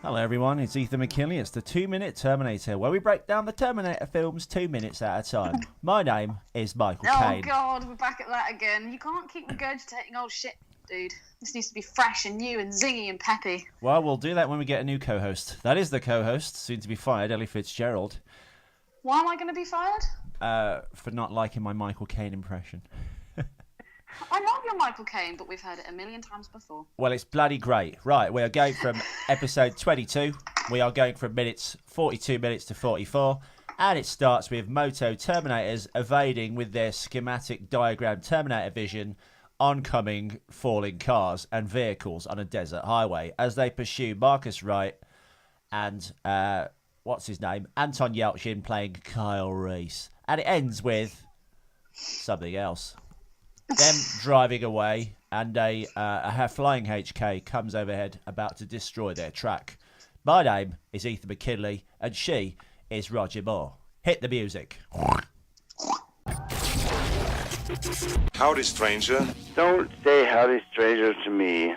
Hello everyone, it's Ethan McKinley. It's the 2 Minute Terminator, where we break down the Terminator films 2 minutes at a time. My name is Michael Caine. Oh God, we're back at that again. You can't keep regurgitating old shit, dude. This needs to be fresh and new and zingy and peppy. Well, we'll do that when we get a new co-host. That is the co-host, soon to be fired, Ellie Fitzgerald. Why am I going to be fired? For not liking my Michael Caine impression. I love your Michael Caine, but we've heard it a million times before. Well, it's bloody great. Right, we are going from episode 22. We are going from 42 minutes to 44. And it starts with Moto Terminators evading with their schematic diagram Terminator vision oncoming falling cars and vehicles on a desert highway as they pursue Marcus Wright and, what's his name? Anton Yelchin playing Kyle Reese. And it ends with something else. Them driving away, and a flying HK comes overhead about to destroy their track. My name is Ethan McKinley, and she is Roger Moore. Hit the music. Howdy, stranger. Don't say howdy, stranger, to me.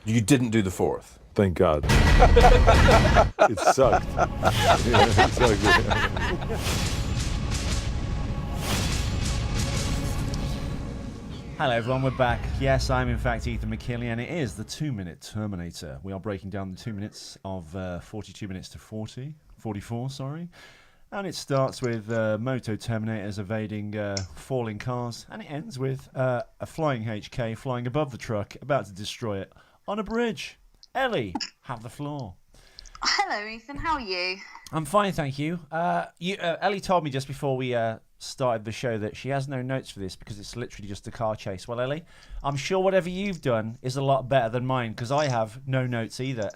You didn't do the fourth. Thank God. It sucked. It sucked. Hello everyone, we're back. Yes, I'm in fact Ethan McKinley, and it is the 2 Minute Terminator. We are breaking down the 2 minutes of 42 minutes to 44, sorry. And it starts with Moto Terminators evading falling cars, and it ends with a flying HK flying above the truck, about to destroy it on a bridge. Ellie, have the floor. Hello, Ethan. How are you? I'm fine, thank you. Ellie told me just before we started the show that she has no notes for this because it's literally just a car chase. Well, Ellie, I'm sure whatever you've done is a lot better than mine because I have no notes either.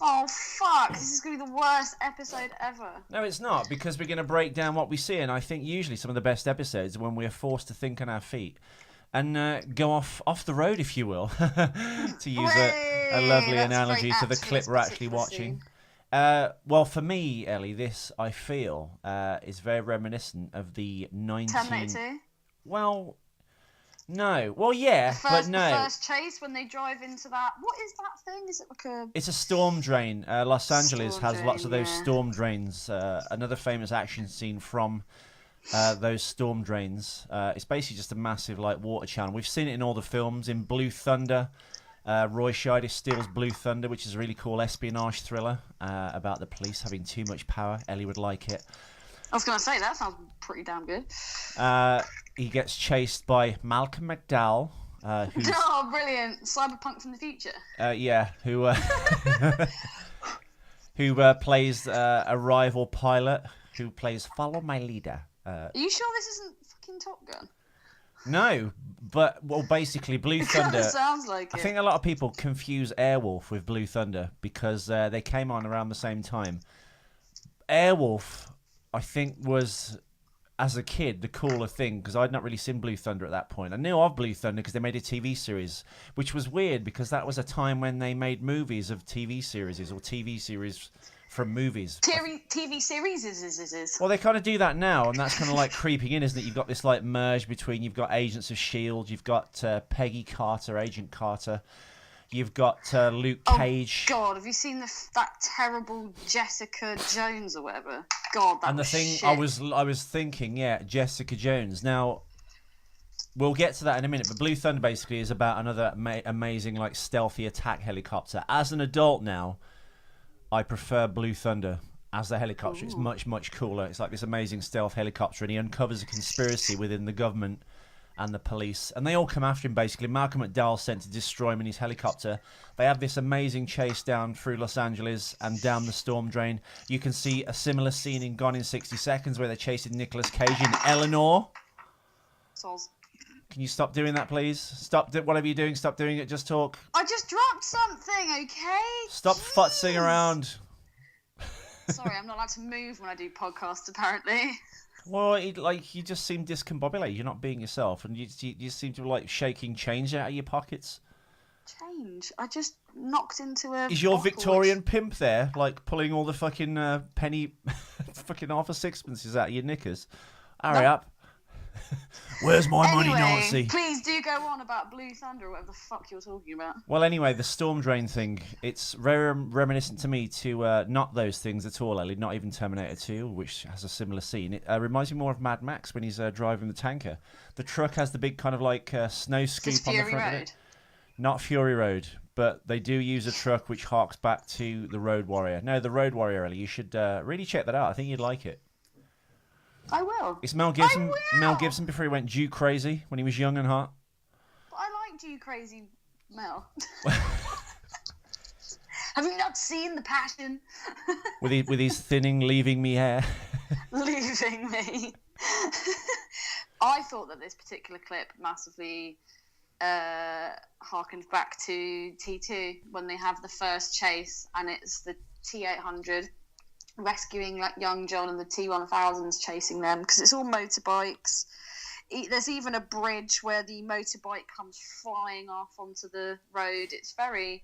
Oh, fuck. This is going to be the worst episode ever. No, it's not, because we're going to break down what we see, and I think usually some of the best episodes are when we are forced to think on our feet and go off the road, if you will, to use a lovely analogy to the clip we're actually watching. Well, for me, Ellie, this, I feel, is very reminiscent of the 19... Terminator 2? Well, no. Well, yeah, but no. The first chase when they drive into that... What is that thing? Is it like a... It's a storm drain. Los Angeles Storm has lots of those drain, yeah. storm drains. Another famous action scene from... those storm drains. It's basically just a massive water channel. We've seen it in all the films. In Blue Thunder, Roy Scheider steals Blue Thunder, which is a really cool espionage thriller about the police having too much power. Ellie would like it. I was going to say, that sounds pretty damn good. He gets chased by Malcolm McDowell. Oh, brilliant. Cyberpunk from the future. Yeah, who plays a rival pilot who plays Follow My Leader. Are you sure this isn't fucking Top Gun? No, but basically Blue Thunder. It sounds like it. I think a lot of people confuse Airwolf with Blue Thunder because they came on around the same time. Airwolf, I think, was, as a kid, the cooler thing because I'd not really seen Blue Thunder at that point. I knew of Blue Thunder because they made a TV series, which was weird because that was a time when they made movies of TV series or TV series from movies. TV series is. Well, they kind of do that now, and that's kind of like creeping in, isn't it? You've got this merge between, you've got Agents of S.H.I.E.L.D., you've got Peggy Carter, Agent Carter, you've got Luke Cage. Oh, God, have you seen that terrible Jessica Jones or whatever? God, that and the was thing shit. I was thinking, yeah, Jessica Jones. Now, we'll get to that in a minute, but Blue Thunder basically is about another amazing, stealthy attack helicopter. As an adult now, I prefer Blue Thunder as the helicopter. Ooh. It's much, much cooler. It's like this amazing stealth helicopter, and he uncovers a conspiracy within the government and the police. And they all come after him, basically. Malcolm McDowell's sent to destroy him in his helicopter. They have this amazing chase down through Los Angeles and down the storm drain. You can see a similar scene in Gone in 60 Seconds where they're chasing Nicolas Cage in Eleanor. Soz. Can you stop doing that, please? Stop whatever you're doing. Stop doing it. Just talk. I just dropped something, okay? Stop futzing around. Sorry, I'm not allowed to move when I do podcasts, apparently. Well, you just seem discombobulated. You're not being yourself, and you seem to be shaking change out of your pockets. Change? I just knocked into a... Is your bottle Victorian pimp there, pulling all the fucking penny fucking half a sixpence is out of your knickers. Hurry up. Where's my money, Nazi? Please do go on about Blue Thunder or whatever the fuck you're talking about. Well, anyway, the storm drain thing, it's very reminiscent to me to not those things at all, Ellie, not even Terminator 2, which has a similar scene. It reminds me more of Mad Max when he's driving the tanker. The truck has the big kind of like snow scoop on the front of it. Not Fury Road, but they do use a truck which harks back to the Road Warrior. No, the Road Warrior, Ellie, you should really check that out. I think you'd like it. I will. It's Mel Gibson. Mel Gibson before he went Jew crazy when he was young and hot. But I like Jew crazy Mel. Have you not seen The Passion? with his thinning, leaving me hair. Leaving me. I thought that this particular clip massively harkens back to T2 when they have the first chase and it's the T800 rescuing like young John and the T1000s chasing them because it's all motorbikes. There's even a bridge where the motorbike comes flying off onto the road. It's very,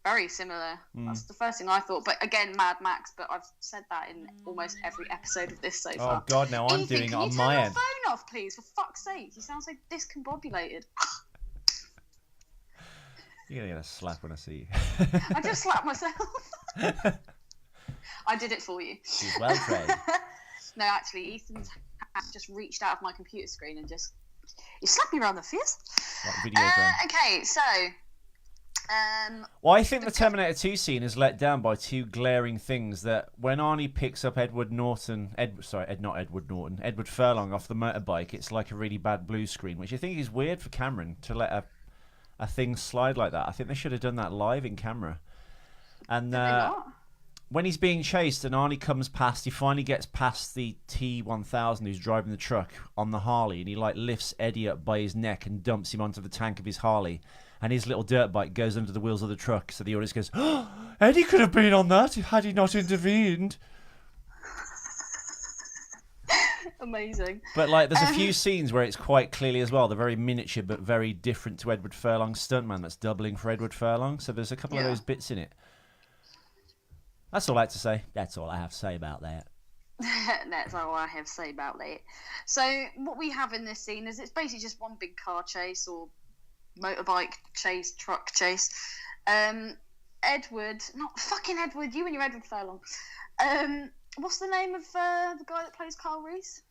very similar. That's the first thing I thought. But again, Mad Max. But I've said that in almost every episode of this so far. Oh God, no! I'm Ethan, doing it can on you my turn end. your phone off, please? For fuck's sake! You sound so discombobulated. You're gonna get a slap when I see you. I just slapped myself. I did it for you. She's well trained. No, actually, Ethan's hand just reached out of my computer screen and just... You slapped me around the face. Like videogram. Okay, so... Well, I think the Terminator 2 scene is let down by two glaring things. That when Arnie picks up Edward Furlong off the motorbike, it's like a really bad blue screen, which I think is weird for Cameron to let a thing slide like that. I think they should have done that live in camera. And when he's being chased and Arnie comes past, he finally gets past the T1000 who's driving the truck on the Harley, and he like lifts Eddie up by his neck and dumps him onto the tank of his Harley, and his little dirt bike goes under the wheels of the truck. So the audience goes, "Oh, Eddie could have been on that had he not intervened." Amazing. But like, there's a few scenes where it's quite clearly as well. They're very miniature, but very different to Edward Furlong's stuntman that's doubling for Edward Furlong. So there's a couple of those bits in it. That's all I have to say. That's all I have to say about that. That's all I have to say about that. So what we have in this scene is it's basically just one big car chase or motorbike chase, truck chase. Edward, not fucking Edward, you and your Edward Furlong. What's the name of the guy that plays Carl Reese?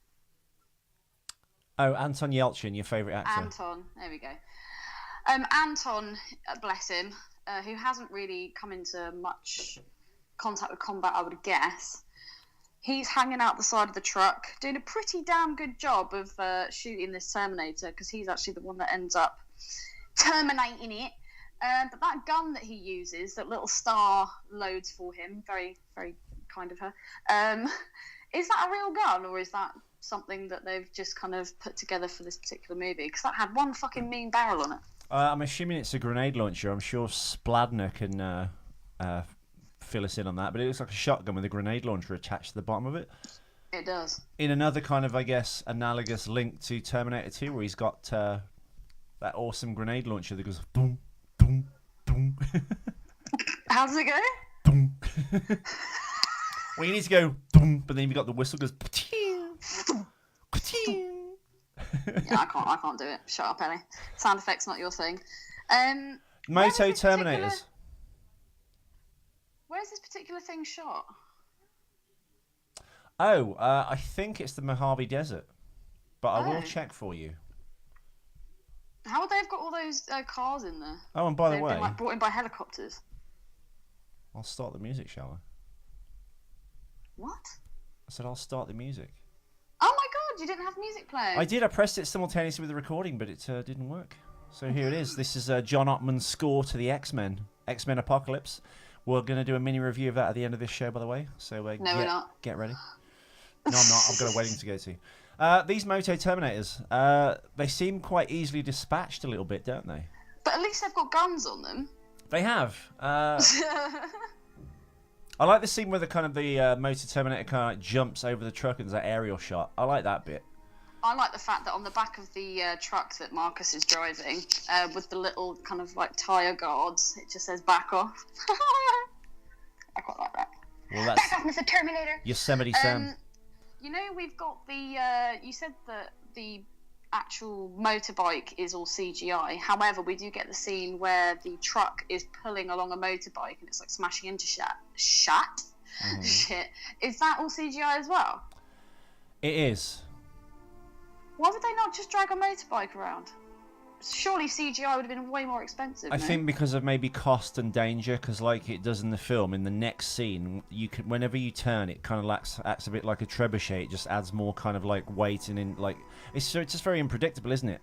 Oh, Anton Yelchin, your favourite actor. Anton, there we go. Anton, bless him, who hasn't really come into much contact with combat, I would guess. He's hanging out the side of the truck, doing a pretty damn good job of shooting this Terminator, because he's actually the one that ends up terminating it. But that gun that he uses, that little star loads for him, very, very kind of her. Is that a real gun, or is that something that they've just kind of put together for this particular movie? Because that had one fucking mean barrel on it. I'm assuming it's a grenade launcher. I'm sure Spladner can fill us in on that, but it looks like a shotgun with a grenade launcher attached to the bottom of it. It does. In another kind of, I guess, analogous link to Terminator 2, where he's got that awesome grenade launcher that goes boom, boom, boom. How does it go? Boom. Well, you need to go boom, but then you've got the whistle goes. Yeah, I can't do it. Shut up, Ellie. Sound effects not your thing. Moto Terminators. Where's this particular thing shot? Oh, I think it's the Mojave Desert, but I will check for you. How would they have got all those cars in there? Oh, and by the way, been, like, brought in by helicopters. I'll start the music, shall I? What? I said I'll start the music. Oh my god, you didn't have music playing. I did. I pressed it simultaneously with the recording, but it didn't work. So here it is. This is John Ottman's score to the XMen Apocalypse. We're going to do a mini review of that at the end of this show, by the way. So no, we're not. Get ready. No, I'm not. I've got a wedding to go to. These Moto Terminators, they seem quite easily dispatched a little bit, don't they? But at least they've got guns on them. They have. I like the scene where the Moto Terminator kind of like jumps over the truck and there's that aerial shot. I like that bit. I like the fact that on the back of the truck that Marcus is driving, with the little tyre guards, it just says "back off." I quite like that. Well, that's Back off, Mr. Terminator. Yosemite Sam. You know, we've got the. You said that the actual motorbike is all CGI. However, we do get the scene where the truck is pulling along a motorbike and it's like smashing into shit. Is that all CGI as well? It is. Why would they not just drag a motorbike around? Surely CGI would have been way more expensive. I no? think because of maybe cost and danger, because like it does in the film, in the next scene, you can whenever you turn, it kind of acts a bit like a trebuchet. It just adds more kind of like weight and in like it's just very unpredictable, isn't it?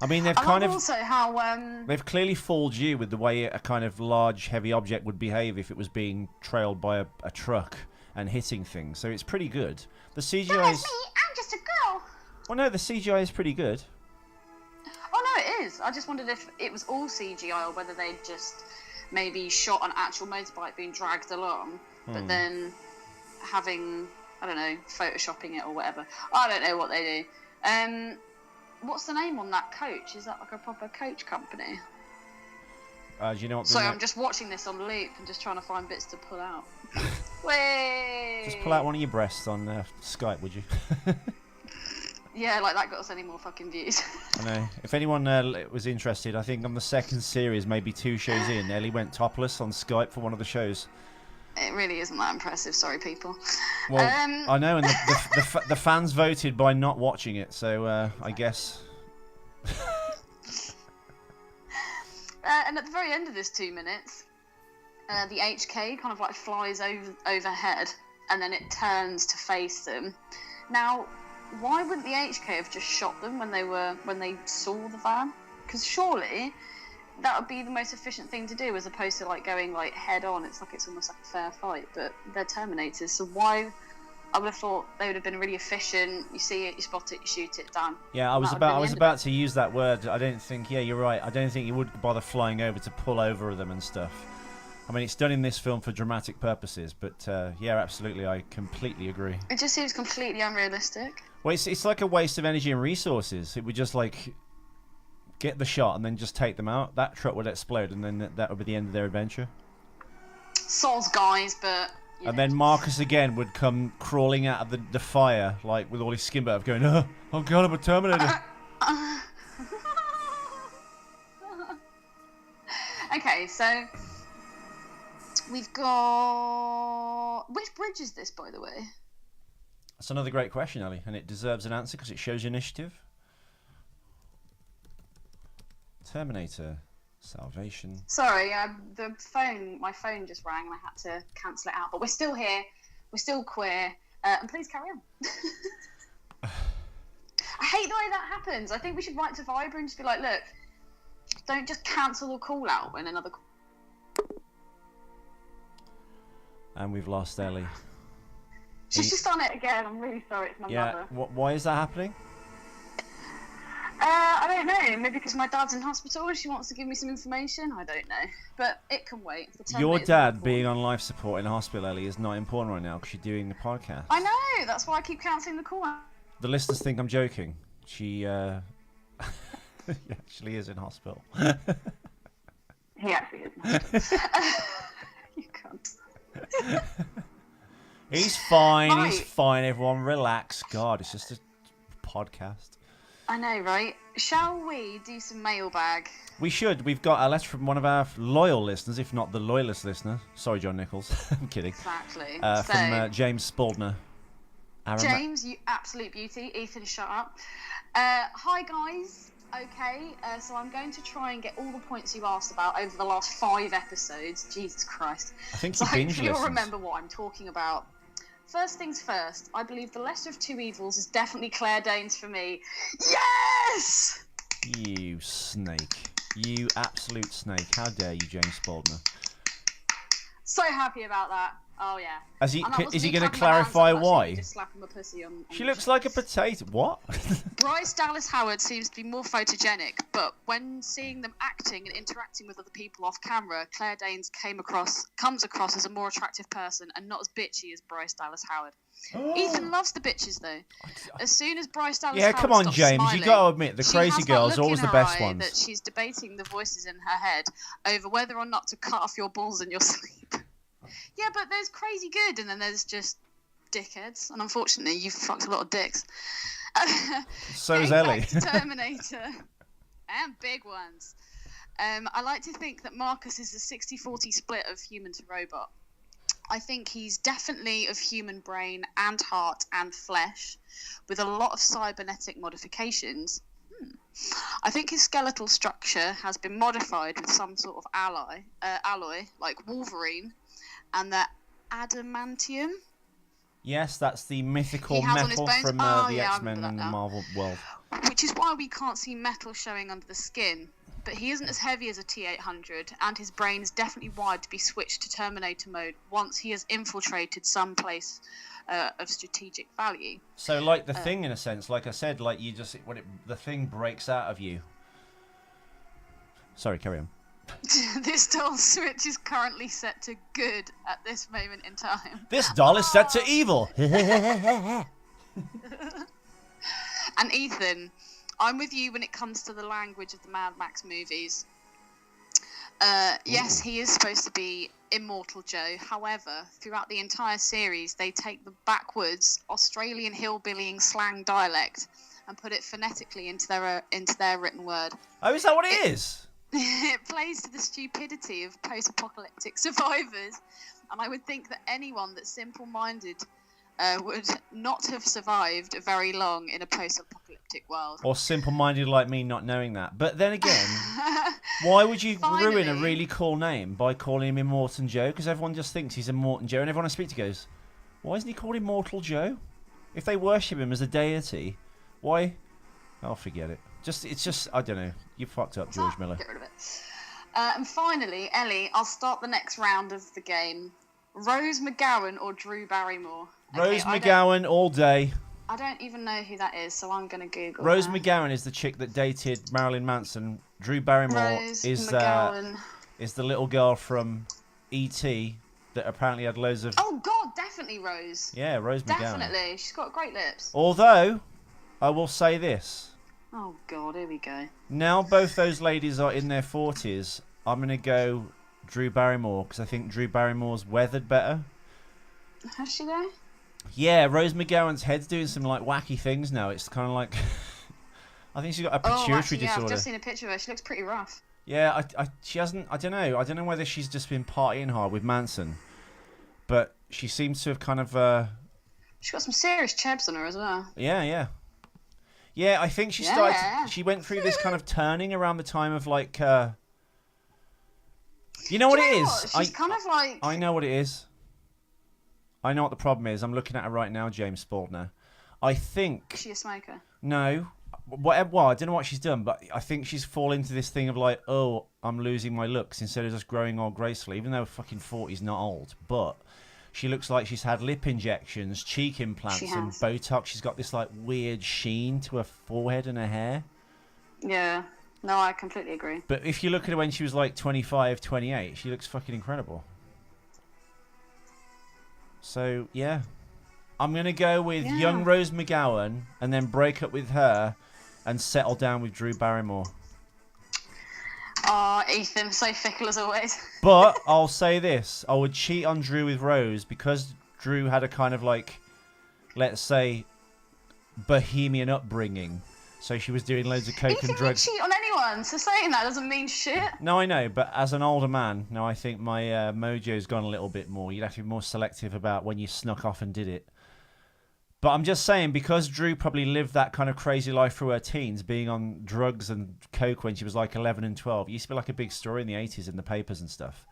I mean, they've kind of also how they've clearly fooled you with the way a kind of large, heavy object would behave if it was being trailed by a truck and hitting things. So it's pretty good. The CGI is. I'm just a girl. Well, no, the CGI is pretty good. Oh no, it is. I just wondered if it was all CGI or whether they just maybe shot an actual motorbike being dragged along, but then having, I don't know, photoshopping it or whatever. I don't know what they do. What's the name on that coach? Is that like a proper coach company? Do you know what? Sorry, I'm just watching this on loop and just trying to find bits to pull out. Way. Just pull out one of your breasts on Skype, would you? Yeah, like that got us any more fucking views. I know. If anyone was interested, I think on the second series, maybe 2 shows in, Ellie went topless on Skype for one of the shows. It really isn't that impressive, sorry people. Well, I know, and the fans voted by not watching it, so I guess. And at the very end of this 2 minutes, the HK kind of like flies overhead, and then it turns to face them. Now, why wouldn't the HK have just shot them when they saw the van? Because surely that would be the most efficient thing to do, as opposed to like going like head on. It's almost like a fair fight, but they're Terminators, so why? I would have thought they would have been really efficient. You see it, you spot it, you shoot it, done. Yeah, I was about to use that word. I don't think. Yeah, you're right. I don't think you would bother flying over to pull over them and stuff. I mean, it's done in this film for dramatic purposes, but yeah, absolutely, I completely agree. It just seems completely unrealistic. Well, it's like a waste of energy and resources. It would just like get the shot and then just take them out. That truck would explode, and then that would be the end of their adventure. Soz guys, but. And then Marcus again would come crawling out of the fire, like with all his skin burp, going, "Oh God, I'm a Terminator." Okay, so we've got. Which bridge is this, by the way? That's another great question, Ali, and it deserves an answer because it shows initiative. Terminator Salvation. Sorry, my phone just rang and I had to cancel it out. But we're still here, we're still queer, and please carry on. I hate the way that happens. I think we should write to Viber and just be like, look, don't just cancel the call out when another. And we've lost Ellie. She's just on it again. I'm really sorry. It's my mother. Why is that happening? I don't know. Maybe because my dad's in hospital and she wants to give me some information. I don't know. But it can wait. Your dad being on life support in hospital, Ellie, is not important right now because you're doing the podcast. I know. That's why I keep cancelling the call. The listeners think I'm joking. She actually is in hospital. He actually is. You can't. He's fine. Right. He's fine. Everyone, relax. God, it's just a podcast. I know, right? Shall we do some mailbag? We should. We've got a letter from one of our loyal listeners, if not the loyalist listener. Sorry, John Nichols. I'm kidding. Exactly. From James Spaldner. James, you absolute beauty. Ethan, shut up. Hi, guys. Okay, so I'm going to try and get all the points you asked about over the last 5 episodes. Jesus Christ. I think so binge hopefully you'll listens. remember what I'm talking about. First things first, I believe the lesser of two evils is definitely Claire Danes for me. Yes! You snake. You absolute snake. How dare you, James Spaldner. So happy about that. Oh, yeah. Is he going to clarify why? Just slapping my pussy on She looks like a potato. What? Bryce Dallas Howard seems to be more photogenic, but when seeing them acting and interacting with other people off camera, Claire Danes comes across as a more attractive person and not as bitchy as Bryce Dallas Howard. Ethan loves the bitches though. As soon as Bryce Dallas Howard come on, stops James. smiling, You got to admit the crazy she has girls that are look always in the her best eye ones. that she's debating the voices in her head over whether or not to cut off your balls in your sleep. Yeah, but there's crazy good, and then there's just dickheads. And unfortunately, you've fucked a lot of dicks. So is Ellie. Back to Terminator. And big ones. I like to think that Marcus is a 60-40 split of human to robot. I think he's definitely of human brain and heart and flesh, with a lot of cybernetic modifications. I think his skeletal structure has been modified with some sort of alloy, like Wolverine, and the adamantium. Yes, that's the mythical He has on metal his bones. from the I X-Men remember and that the now. Marvel world. Which is why we can't see metal showing under the skin. But he isn't as heavy as a T-800, and his brain is definitely wired to be switched to Terminator mode once he has infiltrated some place of strategic value. So, like the Thing, in a sense, like I said, like you just the Thing breaks out of you. Sorry, carry on. This doll switch is currently set to good at this moment in time. This doll is set to evil. And Ethan, I'm with you when it comes to the language of the Mad Max movies. Yes, he is supposed to be Immortal Joe. However, throughout the entire series, they take the backwoods Australian hillbillying slang dialect and put it phonetically into their written word. Oh, is that what it is? It plays to the stupidity of post-apocalyptic survivors, and I would think that anyone that's simple-minded would not have survived very long in a post-apocalyptic world. Or simple-minded like me not knowing that. But then again, why would you ruin a really cool name by calling him Immortal Joe? Because everyone just thinks he's Immortal Joe, and everyone I speak to goes, why isn't he called Immortal Joe? If they worship him as a deity, why? I'll forget it. It's just, I don't know. You fucked up, George Miller. Get rid of it. And finally, Ellie, I'll start the next round of the game. Rose McGowan or Drew Barrymore? Rose McGowan all day. I don't even know who that is, so I'm going to Google Rose her. McGowan is the chick that dated Marilyn Manson. Drew Barrymore Rose is McGowan. Is the little girl from E.T. that apparently had loads of... Oh, God, definitely Rose. Yeah, Rose McGowan. Definitely. She's got great lips. Although, I will say this. Oh, God, here we go. Now both those ladies are in their 40s, I'm going to go Drew Barrymore, because I think Drew Barrymore's weathered better. Has she, though? Yeah, Rose McGowan's head's doing some like wacky things now. It's kind of like... I think she's got a pituitary disorder. I've just seen a picture of her. She looks pretty rough. Yeah, she hasn't... I don't know. I don't know whether she's just been partying hard with Manson. But she seems to have kind of... She's got some serious chebs on her as well. Yeah. Yeah, I think she started... She went through this kind of turning around the time of like... You know what it is? She's kind of like... I know what it is. I know what the problem is. I'm looking at her right now, James Spaldner. I think... Is she a smoker? No. Whatever. Well, I don't know what she's done, but I think she's fallen into this thing of like, oh, I'm losing my looks instead of just growing old gracefully, even though fucking 40's not old. But she looks like she's had lip injections, cheek implants, and Botox. She's got this like weird sheen to her forehead and her hair. Yeah. No, I completely agree. But if you look at her when she was like 25, 28, she looks fucking incredible. So, yeah. I'm going to go with young Rose McGowan and then break up with her and settle down with Drew Barrymore. Oh, Ethan, so fickle as always. But I'll say this. I would cheat on Drew with Rose because Drew had a kind of like, let's say, bohemian upbringing. So she was doing loads of coke and drugs. You cheat on anyone, so saying that doesn't mean shit. No, I know, but as an older man, now I think my mojo's gone a little bit more. You'd have to be more selective about when you snuck off and did it. But I'm just saying, because Drew probably lived that kind of crazy life through her teens, being on drugs and coke when she was like 11 and 12. It used to be like a big story in the 80s in the papers and stuff.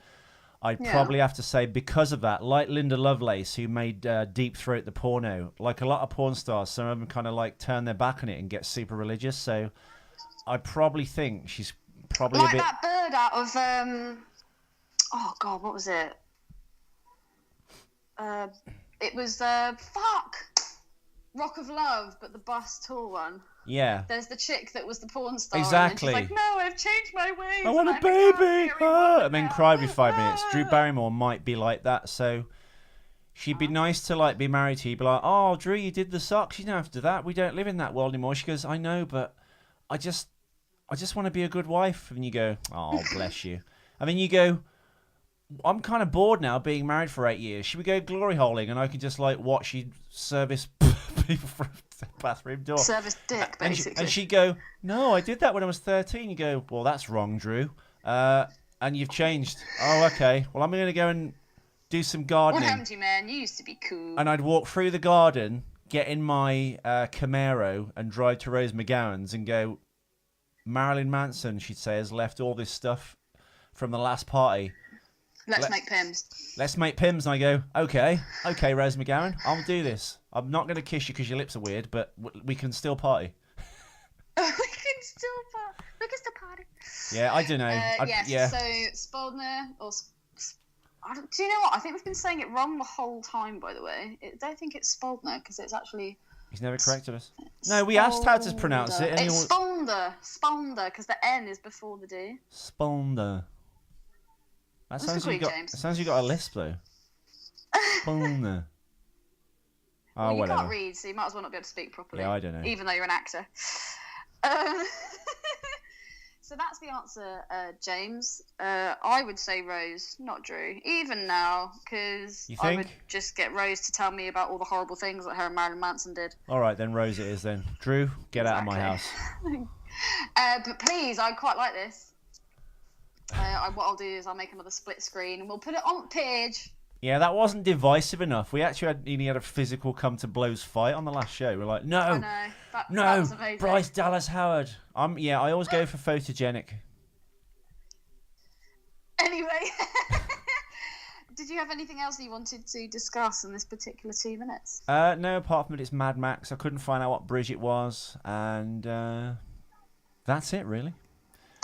I'd probably have to say, because of that, like Linda Lovelace, who made Deep Throat the porno, like a lot of porn stars, some of them kind of like turn their back on it and get super religious. So I probably think she's probably like a bit... that bird out of... Oh, God, what was it? It was... Fuck! Rock of Love, but the bus tour one. Yeah. There's the chick that was the porn star. Exactly. And she's like, no, I've changed my ways. I want a baby! And then cry every 5 minutes. Drew Barrymore might be like that, so she'd be nice to like be married to you. Be like, oh, Drew, you did the socks. You don't have to do that. We don't live in that world anymore. She goes, I know, but I just want to be a good wife. And you go, oh, bless you. And then you go, I'm kind of bored now being married for 8 years. Should we go glory holing and I can just like watch you service people from the bathroom door? Service dick, basically. And she'd go, no, I did that when I was 13. You go, well, that's wrong, Drew. And you've changed. Oh, okay. Well, I'm going to go and do some gardening. What happened to you, man? You used to be cool. And I'd walk through the garden, get in my Camaro and drive to Rose McGowan's and go, Marilyn Manson, she'd say, has left all this stuff from the last party. Let's make Pims. Let's make Pims. And I go, okay, Rose McGowan, I'll do this. I'm not going to kiss you because your lips are weird, but we can still party. We can still party. Yeah, I don't know. Yes, yeah. So Spaldner, or... do you know what? I think we've been saying it wrong the whole time, by the way. I don't think it's Spaldner, because it's actually... He's never corrected us. No, we asked how to pronounce it. It's Spaldner, because the N is before the D. Spaldner. That sounds like James. It sounds you got a lisp though. Spaldner. Oh, Well, you whatever. can't read, so you might as well not be able to speak properly. Yeah, I don't know. Even though you're an actor. So that's the answer, James. I would say Rose, not Drew. Even now, because I would just get Rose to tell me about all the horrible things that her and Marilyn Manson did. All right, then Rose it is then. Drew, get out of my house. But please, I quite like this. What I'll do is I'll make another split screen and we'll put it on the page. Yeah, that wasn't divisive enough. We actually had a physical come to blows fight on the last show. We're like, no, I know. That was amazing. Bryce Dallas Howard. I always go for photogenic. Anyway, did you have anything else that you wanted to discuss in this particular 2 minutes? No, apart from that it's Mad Max. I couldn't find out what bridge it was, and that's it, really.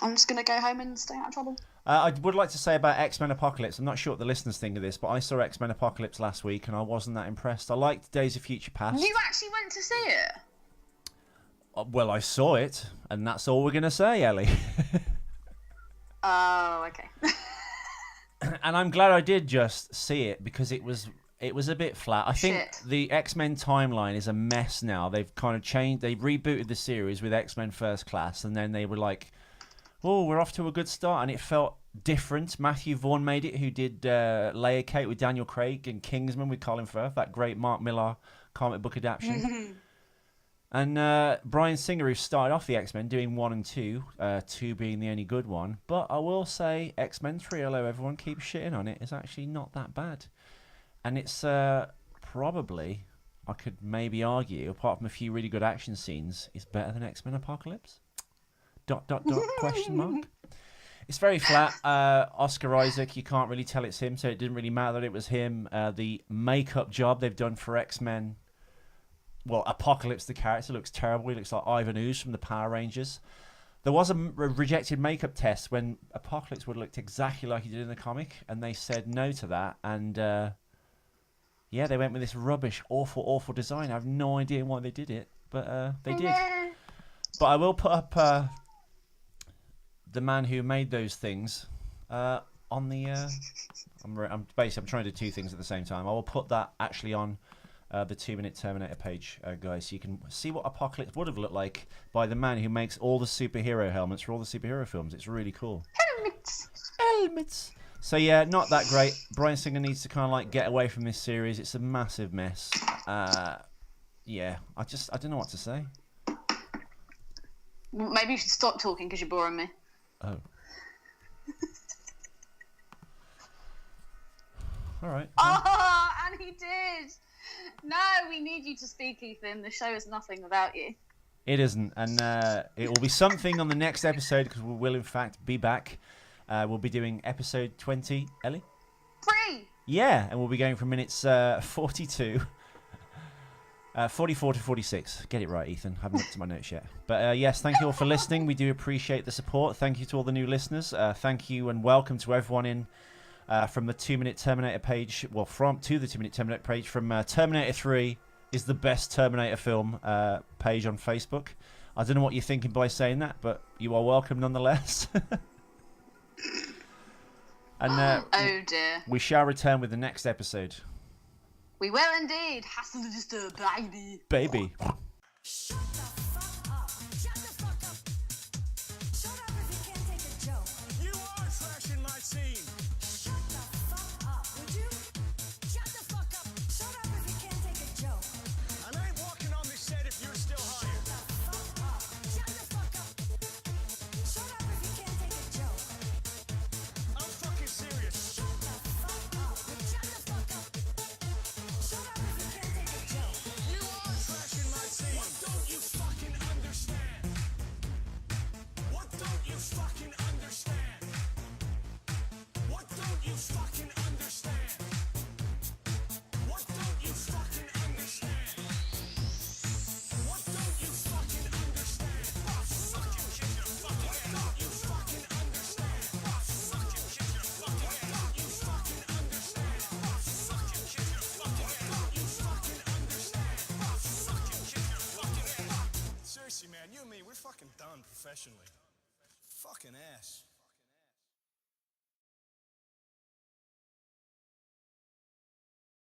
I'm just going to go home and stay out of trouble. I would like to say about XMen Apocalypse, I'm not sure what the listeners think of this, but I saw XMen Apocalypse last week and I wasn't that impressed. I liked Days of Future Past. You actually went to see it? Well, I saw it, and that's all we're going to say, Ellie. Oh, okay. And I'm glad I did just see it, because it was a bit flat. I think the X-Men timeline is a mess now. They've kind of changed, they rebooted the series with X-Men First Class, and then they were like, oh, we're off to a good start, and it felt different. Matthew Vaughn made it, who did Layer Cake with Daniel Craig and Kingsman with Colin Firth, that great Mark Millar comic book adaptation. And Bryan Singer, who started off the X-Men doing 1 and 2, 2 being the only good one. But I will say X-Men 3, although everyone keeps shitting on it, is actually not that bad. And it's probably, I could maybe argue, apart from a few really good action scenes, is better than X-Men Apocalypse. ... question mark. It's very flat. Oscar Isaac, you can't really tell it's him, so it didn't really matter that it was him. The makeup job they've done for X-Men, well, Apocalypse, the character, looks terrible. He looks like Ivan Ooze from the Power Rangers. There was a rejected makeup test when Apocalypse would have looked exactly like he did in the comic, and they said no to that, and yeah, they went with this rubbish, awful design. I have no idea why they did it, but they did. But I will put up the man who made those things on the... I'm trying to do two things at the same time. I will put that actually on the 2 Minute Terminator page, guys, so you can see what Apocalypse would have looked like by the man who makes all the superhero helmets for all the superhero films. It's really cool. Helmets. So yeah, not that great. Bryan Singer needs to kind of like get away from this series. It's a massive mess. Yeah, I don't know what to say. Maybe you should stop talking because you're boring me. Oh. All right. Oh, and he did. No, we need you to speak, Ethan. The show is nothing without you. It isn't, and it will be something on the next episode, because we will in fact be back. We'll be doing episode 20, Ellie? 3! Yeah, and we'll be going from minutes 42... 44 to 46. Get it right, Ethan. Haven't looked at my notes yet. But yes, thank you all for listening. We do appreciate the support. Thank you to all the new listeners. Thank you and welcome to everyone in from the 2 Minute Terminator page. Well, to the 2 Minute Terminator page from Terminator 3 is the best Terminator film page on Facebook. I don't know what you're thinking by saying that, but you are welcome nonetheless. And oh dear. We shall return with the next episode. We will indeed. Hustle just a baby. Baby. Shut the fuck up. Shut the fuck up. Shut up if you can't take a joke. You are trashing my scene. Shut the fucking done professionally. Fucking ass.